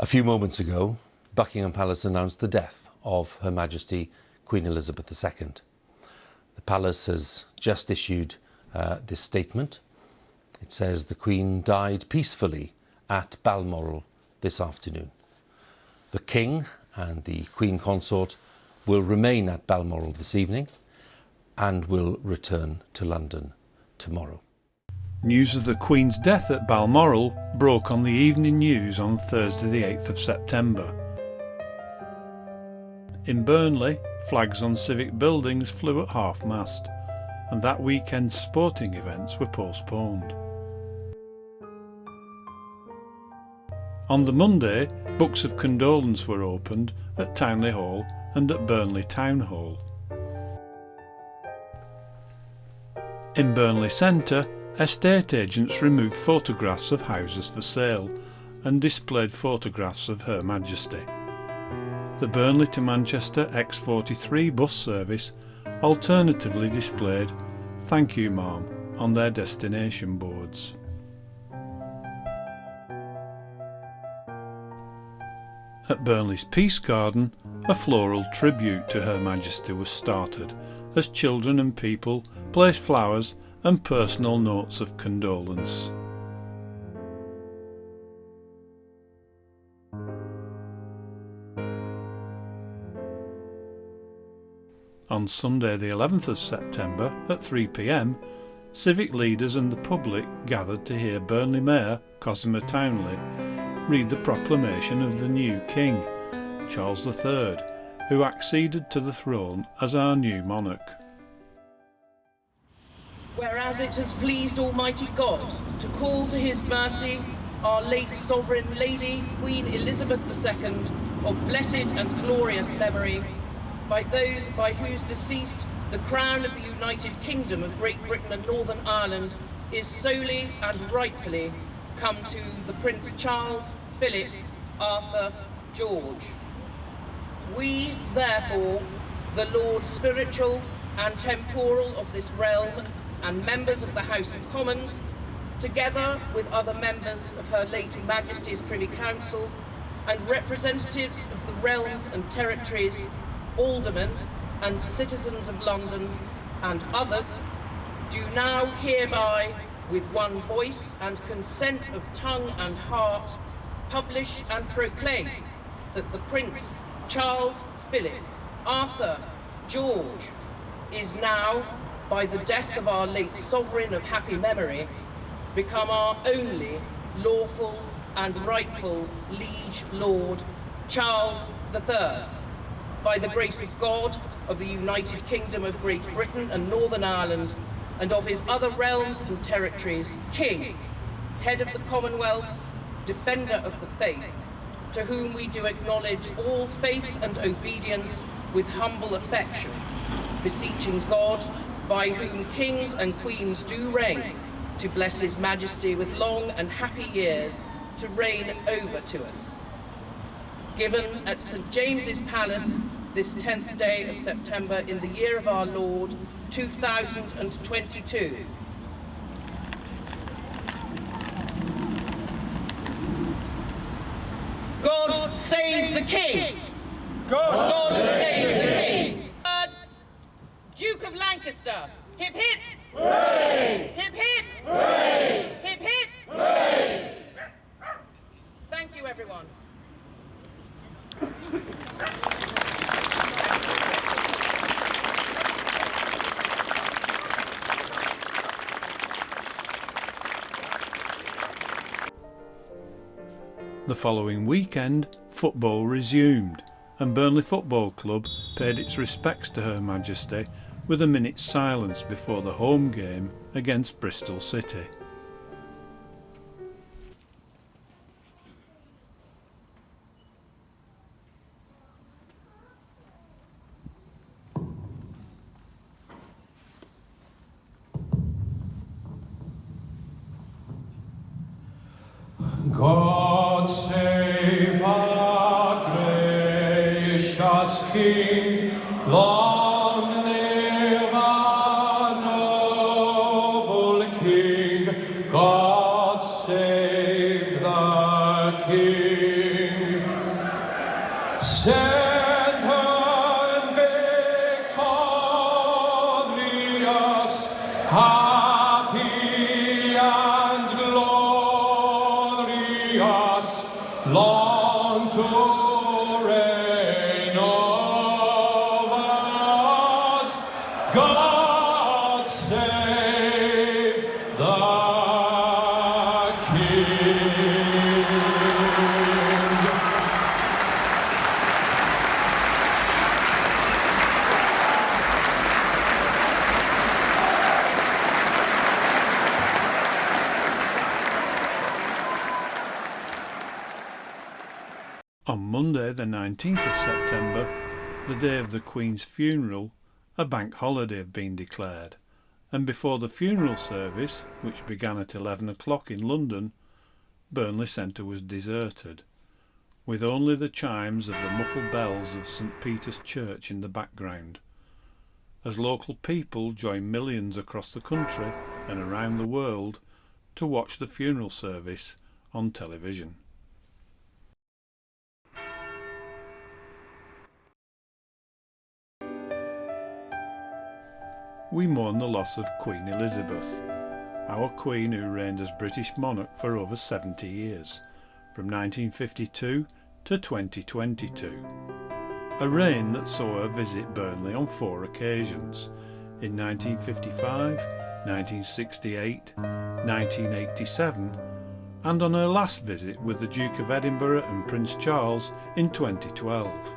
A few moments ago, Buckingham Palace announced the death of Her Majesty Queen Elizabeth II. The Palace has just issued this statement. It says the Queen died peacefully at Balmoral this afternoon. The King and the Queen Consort will remain at Balmoral this evening and will return to London tomorrow. News of the Queen's death at Balmoral broke on the evening news on Thursday the 8th of September. In Burnley, flags on civic buildings flew at half-mast, and that weekend's sporting events were postponed. On the Monday, books of condolence were opened at Townley Hall and at Burnley Town Hall. In Burnley Centre, estate agents removed photographs of houses for sale and displayed photographs of Her Majesty. The Burnley to Manchester X43 bus service alternatively displayed "Thank you, Ma'am" on their destination boards. At Burnley's Peace Garden, a floral tribute to Her Majesty was started as children and people placed flowers and personal notes of condolence. On Sunday the 11th of September at 3 p.m, civic leaders and the public gathered to hear Burnley Mayor Cosima Townley read the proclamation of the new King, Charles III, who acceded to the throne as our new monarch. Whereas it has pleased Almighty God to call to his mercy our late Sovereign Lady Queen Elizabeth II of blessed and glorious memory, by those by whose deceased the crown of the United Kingdom of Great Britain and Northern Ireland is solely and rightfully come to the Prince Charles, Philip, Arthur, George. We, therefore, the Lords spiritual and temporal of this realm and members of the House of Commons, together with other members of Her late Majesty's Privy Council and representatives of the realms and territories, aldermen and citizens of London and others, do now hereby, with one voice and consent of tongue and heart, publish and proclaim that the Prince Charles, Philip, Arthur, George is now, by the death of our late Sovereign of happy memory, become our only lawful and rightful Liege Lord, Charles III, by the grace of God, of the United Kingdom of Great Britain and Northern Ireland, and of his other realms and territories, King, Head of the Commonwealth, Defender of the Faith, to whom we do acknowledge all faith and obedience with humble affection, beseeching God, by whom kings and queens do reign, to bless his majesty with long and happy years to reign over to us. Given at St. James's Palace this 10th day of September in the year of our Lord, 2022. God save the King! God save the King! Duke of Lancaster, hip hip! Hooray! Hip hip! Hooray! Hip hip! Hooray! Thank you, everyone. The following weekend, football resumed, and Burnley Football Club paid its respects to Her Majesty with a minute's silence before the home game against Bristol City. God save our gracious King, long live our noble King. God save the King. happy and glorious, long to reign over us. God save the King. On Monday the 19th of September, the day of the Queen's funeral, a bank holiday had been declared, and before the funeral service, which began at 11 o'clock in London, Burnley Centre was deserted, with only the chimes of the muffled bells of St Peter's Church in the background, as local people joined millions across the country and around the world to watch the funeral service on television. We mourn the loss of Queen Elizabeth, our Queen who reigned as British monarch for over 70 years, from 1952 to 2022. A reign that saw her visit Burnley on 4 occasions, in 1955, 1968, 1987, and on her last visit with the Duke of Edinburgh and Prince Charles in 2012.